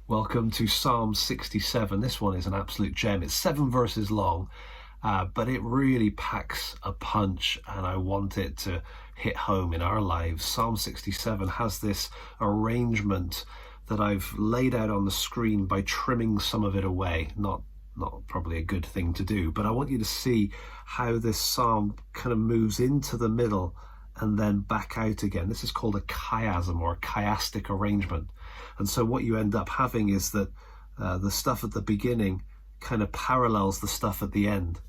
Welcome to Psalm 67. This one is an absolute gem. It's 7 verses long, but it really packs a punch, and I want it to hit home in our lives. Psalm 67 has this arrangement that I've laid out on the screen by trimming some of it away. Not probably a good thing to do, but I want you to see how this psalm kind of moves into the middle and then back out again. This is called a chiasm or a chiastic arrangement. And so what you end up having is that the stuff at the beginning kind of parallels the stuff at the end.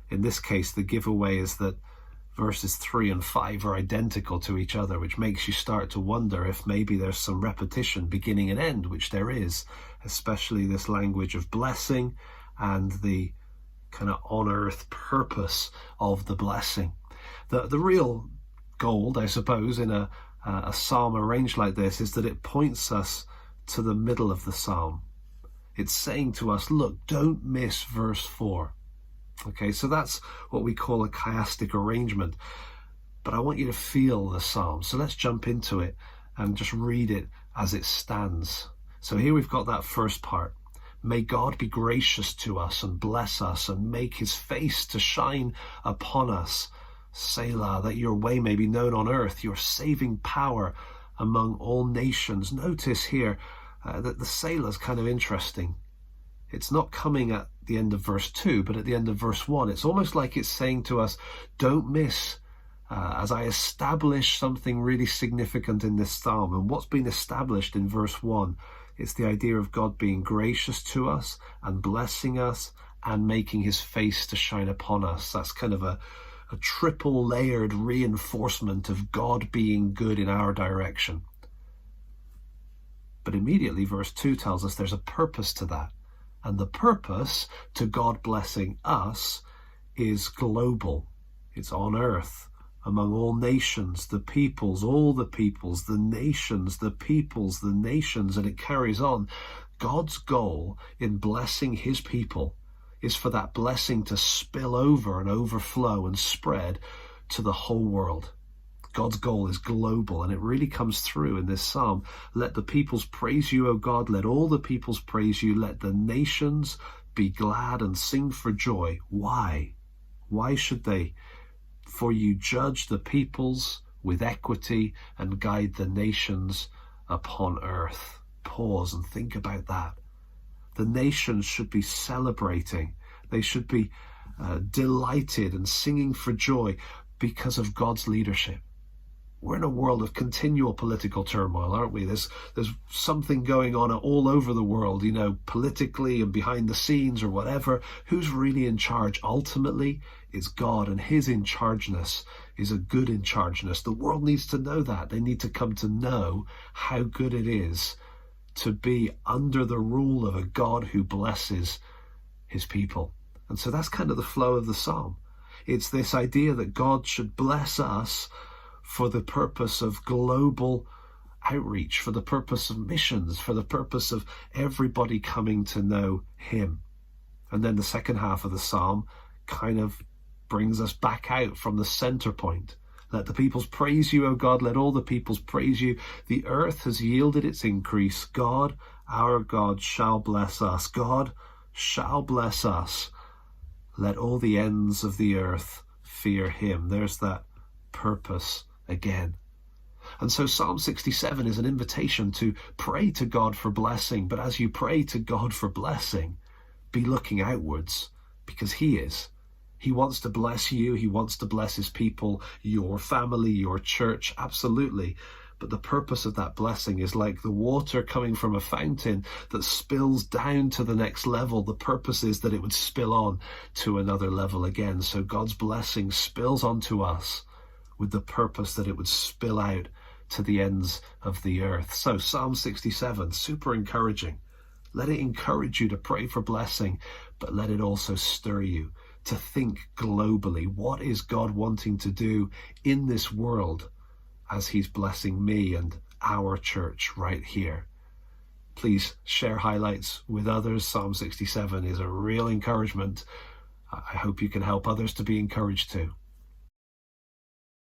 In this case, the giveaway is that verses 3 and 5 are identical to each other, which makes you start to wonder if maybe there's some repetition beginning and end, which there is, especially this language of blessing and the kind of on-earth purpose of the blessing. The real gold, I suppose, in a psalm arranged like this is that it points us to the middle of the psalm. It's saying to us, look, don't miss verse 4. Okay, so that's what we call a chiastic arrangement. But I want you to feel the psalm. So let's jump into it and just read it as it stands. So here we've got that first part. May God be gracious to us and bless us and make his face to shine upon us. Selah, that your way may be known on earth, your saving power among all nations. Notice here that the Selah is kind of interesting. It's not coming at the end of verse 2, but at the end of verse 1. It's almost like it's saying to us, don't miss as I establish something really significant in this psalm. And what's been established in verse 1, it's the idea of God being gracious to us and blessing us and making his face to shine upon us. That's kind of a triple layered reinforcement of God being good in our direction. But immediately verse 2 tells us there's a purpose to that. And the purpose to God blessing us is global. It's on earth, among all nations, the peoples, all the peoples, the nations, the peoples, the nations, and it carries on. God's goal in blessing his people is for that blessing to spill over and overflow and spread to the whole world. God's goal is global, and it really comes through in this psalm. Let the peoples praise you, O God. Let all the peoples praise you. Let the nations be glad and sing for joy. Why? Why should they? For you judge the peoples with equity and guide the nations upon earth. Pause and think about that. The nations should be celebrating. They should be delighted and singing for joy because of God's leadership. We're in a world of continual political turmoil, aren't we? There's something going on all over the world, politically and behind the scenes or whatever. Who's really in charge? Ultimately, it's God, and his in-chargeness is a good in-chargeness. The world needs to know that. They need to come to know how good it is to be under the rule of a God who blesses his people. And so that's kind of the flow of the psalm. It's this idea that God should bless us for the purpose of global outreach, for the purpose of missions, for the purpose of everybody coming to know him. And then the second half of the psalm kind of brings us back out from the center point. Let the peoples praise you, O God. Let all the peoples praise you. The earth has yielded its increase. God, our God, shall bless us. God shall bless us. Let all the ends of the earth fear him. There's that purpose again. And so Psalm 67 is an invitation to pray to God for blessing. But as you pray to God for blessing, be looking outwards, because he is. He wants to bless you. He wants to bless his people, your family, your church, absolutely. But the purpose of that blessing is like the water coming from a fountain that spills down to the next level. The purpose is that it would spill on to another level again. So God's blessing spills onto us with the purpose that it would spill out to the ends of the earth. So Psalm 67, super encouraging. Let it encourage you to pray for blessing, but let it also stir you to think globally. What is God wanting to do in this world as he's blessing me and our church right here? Please share highlights with others. Psalm 67 is a real encouragement. I hope you can help others to be encouraged too.